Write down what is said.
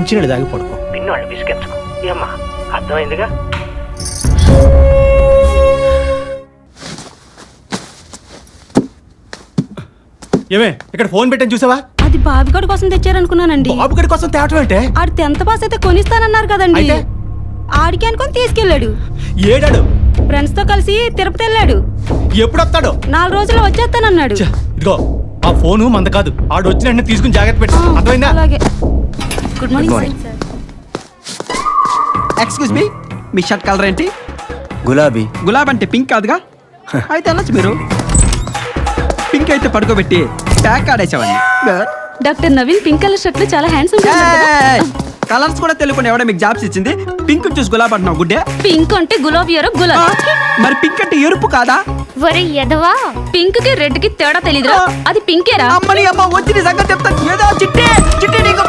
మంచినీళ్ళు తాగి పడుకో. పిన్నోళ్ళు విసిగించుకో ఏమ్మా, అర్థమైందిగా? ఏమే ఇక్కడ ఫోన్ పెట్టని చూసావా? అది బాబుగడి కోసం తెచ్చారనుకున్నానండి. బాబుగడి కోసం తేవటం అంటే? ఆడు 10th పాస్ అయితే కొనిస్తానన్నారు కదండి. అయితే? ఆడికి అనుకొని తీసుకెళ్ళాడు. ఏడాడు? ఫ్రెండ్స్ తో కలిసి తిరుపతి వెళ్ళాడు. ఎప్పుడు వస్తాడు? 4 రోజుల్లో వచ్చేస్తానన్నాడు. ఇదిగో ఆ ఫోను మంద కాదు, ఆడు వచ్చిన వెంటనే తీసుకుని జాగ్రత్త పెట్టు. అర్థమైందా? అలాగే. Good morning sir. Excuse me, మీ షర్ట్ కలర్ ఏంటి? గులాబీ. గులాబీ అంటే పింక్ కాదుగా? అయితే వెళ్ళొచ్చు మీరు. పింక్ అయితే పడుకోబెట్టి ప్యాక్ ఆడేసేవాడిని. Doctor Naveen pink colour shirt లో చాలా హ్యాండ్సమ్. కలర్స్ కూడా తెలియకుండా ఎవడో మీకు జాబ్స్ ఇచ్చింది? పింక్ చూసి గులాబీ అంటున్నావు గుడ్డే? పింక్ అంటే గులాబీ గులాబీ. మరి పింక్ అంటే ఎరుపు కాదా? ఒరే ఎదవా, పింక్ కి రెడ్ కి తేడా తెలీదురా? అది పింకేరా? అమ్మని అమ్మ వచ్చి నీ సంగతి చెప్తాను. ఏదో చిట్టి చిట్టి నీకు